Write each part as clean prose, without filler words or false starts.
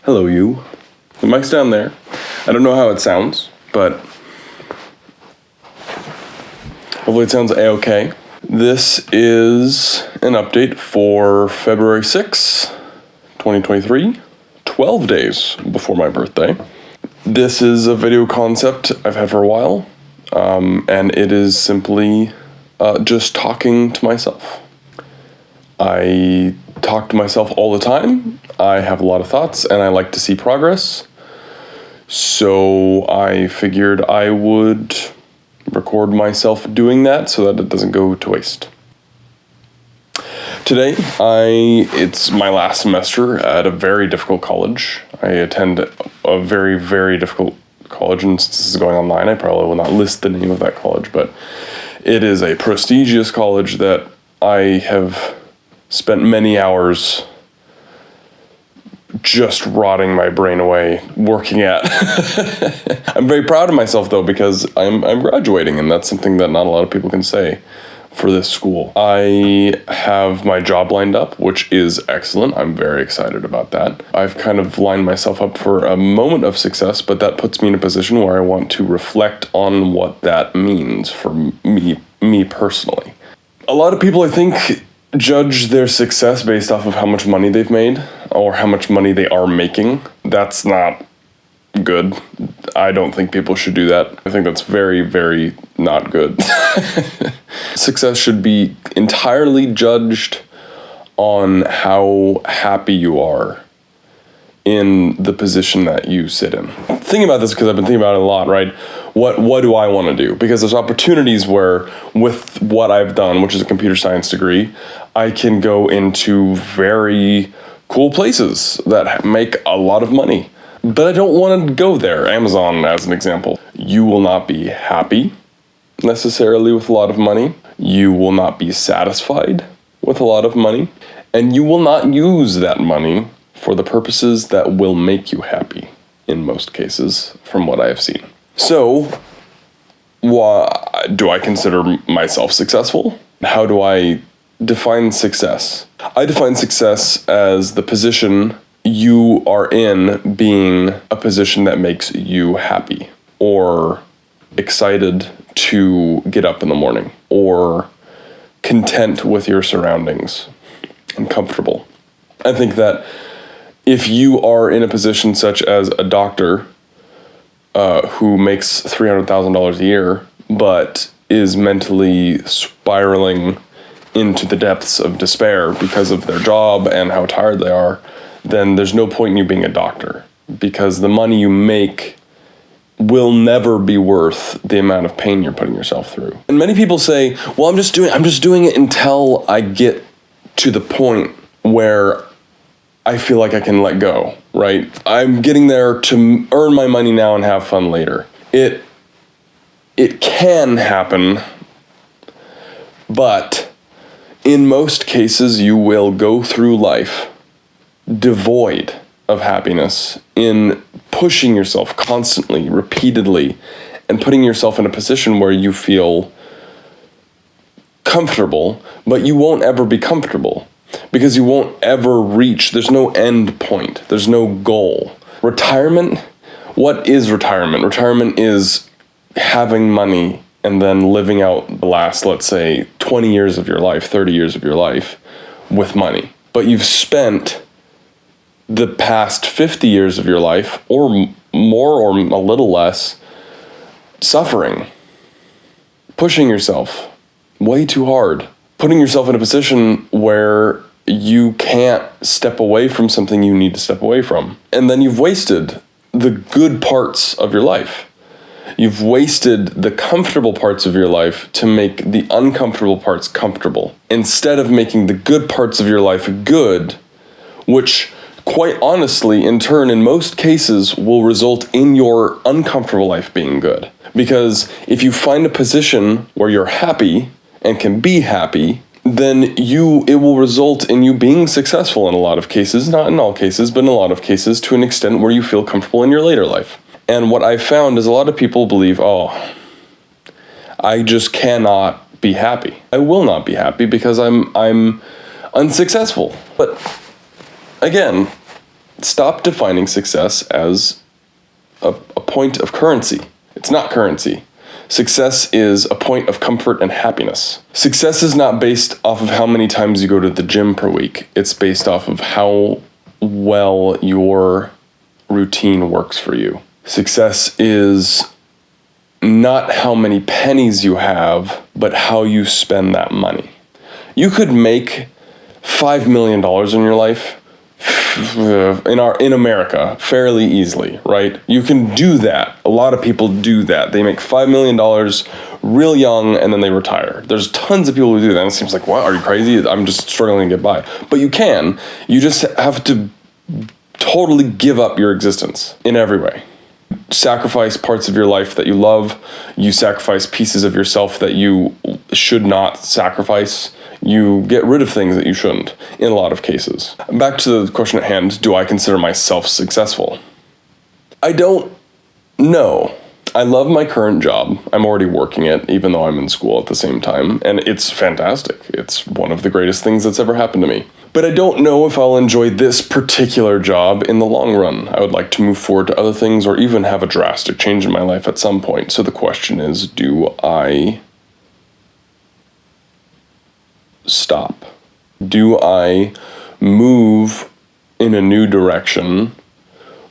Hello, you. The mic's down there. I don't know how it sounds, but hopefully it sounds a-okay. This is an update for February 6, 2023, 12 days before my birthday. This is a video concept I've had for a while, and it is simply just talking to myself. I talk to myself all the time. I have a lot of thoughts, and I like to see progress. So I figured I would record myself doing that so that it doesn't go to waste. Today, it's my last semester at a very difficult college. I attend a very, very difficult college, and since this is going online, I probably will not list the name of that college, but it is a prestigious college that I have spent many hours just rotting my brain away working at. I'm very proud of myself though, because I'm graduating, and that's something that not a lot of people can say for this school. I have my job lined up, which is excellent. I'm very excited about that. I've kind of lined myself up for a moment of success, but that puts me in a position where I want to reflect on what that means for me personally. A lot of people, I think, judge their success based off of how much money they've made or how much money they are making. That's not good. I don't think people should do that. I think that's very, very not good. Success should be entirely judged on how happy you are in the position that you sit in. Thinking about this because I've been thinking about it a lot, right? What do I want to do? Because there's opportunities where with what I've done, which is a computer science degree, I can go into very cool places that make a lot of money. But I don't want to go there. Amazon, as an example. You will not be happy necessarily with a lot of money. You will not be satisfied with a lot of money. And you will not use that money for the purposes that will make you happy, in most cases, from what I have seen. So, do I consider myself successful? How do I define success? I define success as the position you are in being a position that makes you happy, or excited to get up in the morning, or content with your surroundings and comfortable. I think that if you are in a position such as a doctor who makes $300,000 a year, but is mentally spiraling into the depths of despair because of their job and how tired they are, then there's no point in you being a doctor, because the money you make will never be worth the amount of pain you're putting yourself through. And many people say, well, I'm just doing it until I get to the point where I feel like I can let go, right? I'm getting there to earn my money now and have fun later. It can happen, but in most cases, you will go through life devoid of happiness in pushing yourself constantly, repeatedly, and putting yourself in a position where you feel comfortable, but you won't ever be comfortable. Because you won't ever reach, there's no end point, there's no goal. Retirement, what is retirement? Retirement is having money and then living out the last, let's say, 20 years of your life, 30 years of your life with money. But you've spent the past 50 years of your life, or more or a little less, suffering, pushing yourself way too hard, putting yourself in a position where you can't step away from something you need to step away from. And then you've wasted the good parts of your life. You've wasted the comfortable parts of your life to make the uncomfortable parts comfortable, instead of making the good parts of your life good, which quite honestly, in turn, in most cases, will result in your uncomfortable life being good. Because if you find a position where you're happy and can be happy, then it will result in you being successful in a lot of cases, not in all cases, but in a lot of cases, to an extent where you feel comfortable in your later life. And what I've found is a lot of people believe, oh, I just cannot be happy. I will not be happy because I'm unsuccessful. But again, stop defining success as a point of currency. It's not currency. Success is a point of comfort and happiness. Success is not based off of how many times you go to the gym per week. It's based off of how well your routine works for you. Success is not how many pennies you have, but how you spend that money. You could make $5 million in your life in America fairly easily, right? You can do that. A lot of people do that. They make $5 million real young and then they retire. There's tons of people who do that. And it seems like, what, are you crazy? I'm just struggling to get by. But you can. You just have to totally give up your existence in every way. Sacrifice parts of your life that you love. You sacrifice pieces of yourself that you should not sacrifice. You get rid of things that you shouldn't, in a lot of cases. Back to the question at hand, do I consider myself successful? I don't know. I love my current job. I'm already working it, even though I'm in school at the same time, and it's fantastic. It's one of the greatest things that's ever happened to me. But I don't know if I'll enjoy this particular job in the long run. I would like to move forward to other things or even have a drastic change in my life at some point. So the question is, do I stop? Do I move in a new direction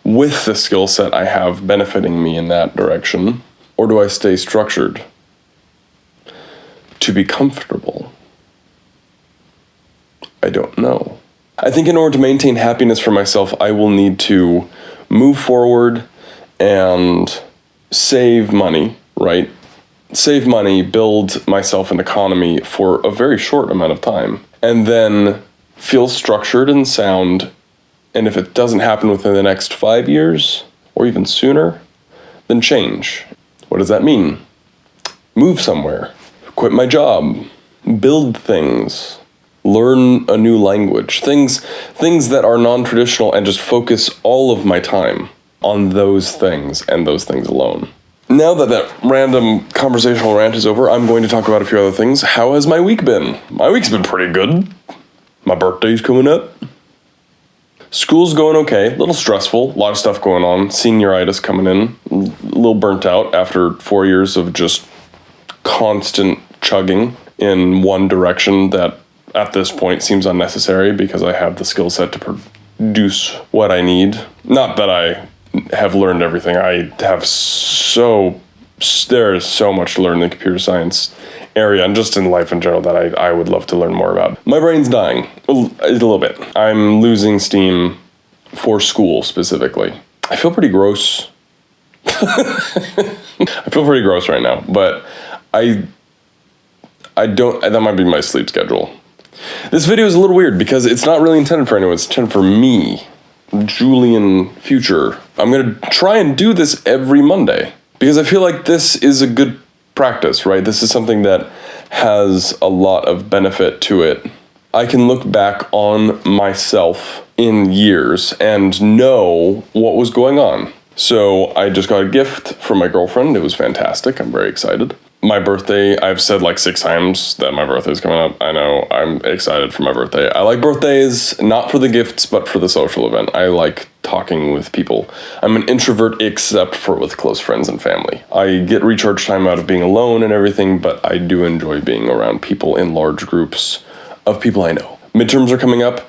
with the skill set I have benefiting me in that direction? Or do I stay structured to be comfortable? I don't know. I think in order to maintain happiness for myself, I will need to move forward and save money, right? Save money, build myself an economy for a very short amount of time, and then feel structured and sound. And if it doesn't happen within the next 5 years, or even sooner, then change. What does that mean? Move somewhere, quit my job, build things, learn a new language, things that are non-traditional, and just focus all of my time on those things and those things alone. Now that random conversational rant is over, I'm going to talk about a few other things. How has my week been? My week's been pretty good. My birthday's coming up. School's going okay, a little stressful, a lot of stuff going on, senioritis coming in, a little burnt out after 4 years of just constant chugging in one direction that at this point seems unnecessary because I have the skill set to produce what I need. Not that I have learned everything. I have there is so much to learn in the computer science area and just in life in general that I would love to learn more about. My brain's dying a little bit. I'm losing steam for school specifically. I feel pretty gross. I feel pretty gross right now, but I don't, that might be my sleep schedule. This video is a little weird because it's not really intended for anyone. It's intended for me, Julian Future. I'm going to try and do this every Monday because I feel like this is a good practice, right? This is something that has a lot of benefit to it. I can look back on myself in years and know what was going on. So I just got a gift from my girlfriend. It was fantastic. I'm very excited. My birthday, I've said like 6 times that my birthday is coming up. I know, I'm excited for my birthday. I like birthdays, not for the gifts, but for the social event. I like talking with people. I'm an introvert except for with close friends and family. I get recharge time out of being alone and everything, but I do enjoy being around people in large groups of people I know. Midterms are coming up.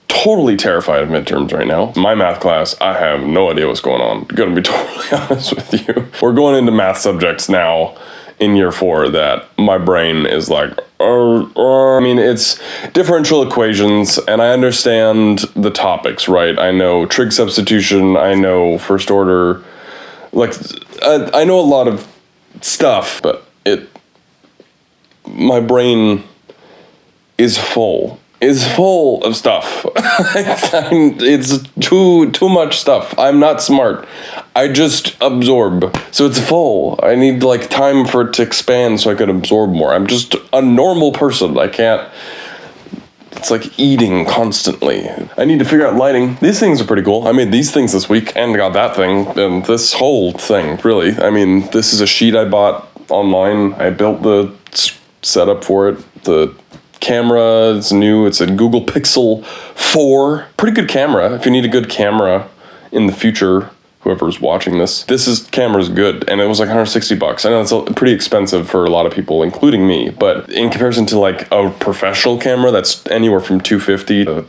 Totally terrified of midterms right now. My math class, I have no idea what's going on. Gonna be totally honest with you. We're going into math subjects now in year 4 that my brain is like, I mean, it's differential equations, and I understand the topics, right? I know trig substitution, I know first order, like, I know a lot of stuff, but my brain is full of stuff. It's too much stuff. I'm not smart. I just absorb. So it's full. I need like time for it to expand so I can absorb more. I'm just a normal person. I can't. It's like eating constantly. I need to figure out lighting. These things are pretty cool. I made these things this week and got that thing and this whole thing, really. I mean, this is a sheet I bought online. I built the setup for it, the camera. It's new. It's a Google Pixel 4. Pretty good camera. If you need a good camera in the future, whoever's watching this camera's good, and it was like $160. I know it's pretty expensive for a lot of people, including me, but in comparison to like a professional camera that's anywhere from $250 to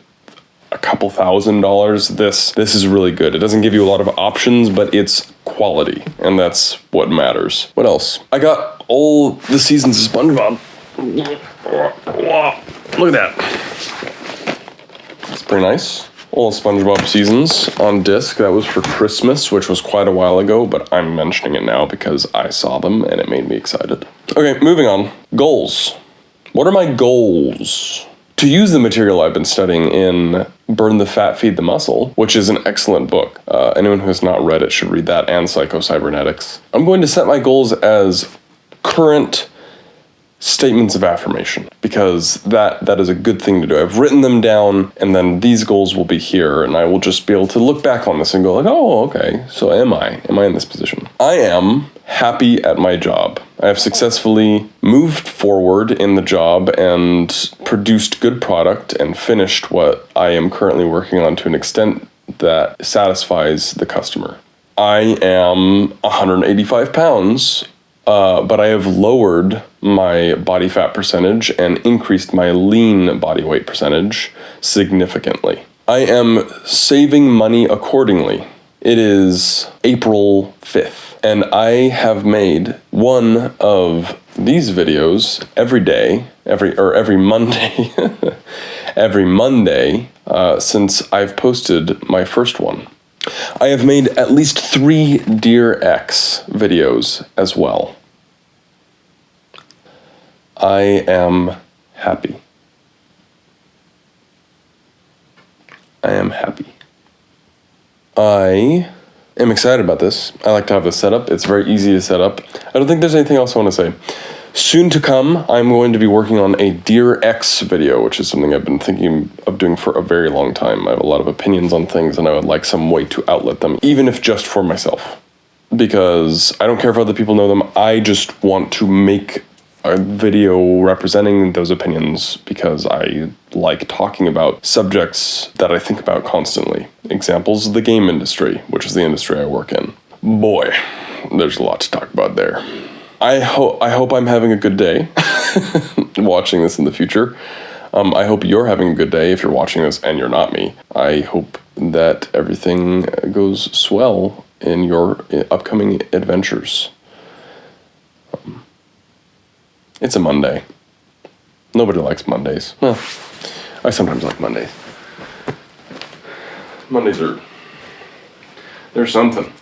a couple $1,000, this is really good. It doesn't give you a lot of options, but it's quality, and that's what matters. What else? I got all the seasons of SpongeBob. Look at that. It's pretty nice. All SpongeBob seasons on disc. That was for Christmas, which was quite a while ago, but I'm mentioning it now because I saw them and it made me excited. Okay, moving on. Goals. What are my goals? To use the material I've been studying in Burn the Fat, Feed the Muscle, which is an excellent book. Anyone who has not read it should read that, and Psycho-Cybernetics. I'm going to set my goals as current statements of affirmation, because that is a good thing to do. I've written them down, and then these goals will be here, and I will just be able to look back on this and go like, oh, okay, so am I in this position? I am happy at my job. I have successfully moved forward in the job and produced good product and finished what I am currently working on to an extent that satisfies the customer. I am 185 pounds, but I have lowered my body fat percentage and increased my lean body weight percentage significantly. I am saving money accordingly. It is April 5th, and I have made one of these videos every day, every Monday, every Monday since I've posted my first one. I have made at least 3 Dear X videos as well. I am happy. I am happy. I am excited about this. I like to have this set up. It's very easy to set up. I don't think there's anything else I want to say. Soon to come, I'm going to be working on a Dear X video, which is something I've been thinking of doing for a very long time. I have a lot of opinions on things, and I would like some way to outlet them, even if just for myself. Because I don't care if other people know them. I just want to make a video representing those opinions because I like talking about subjects that I think about constantly. Examples, the game industry, which is the industry I work in. Boy, there's a lot to talk about there. I hope I'm having a good day watching this in the future. I hope you're having a good day if you're watching this and you're not me. I hope that everything goes swell in your upcoming adventures. It's a Monday. Nobody likes Mondays. Well, I sometimes like Mondays. Mondays they're something.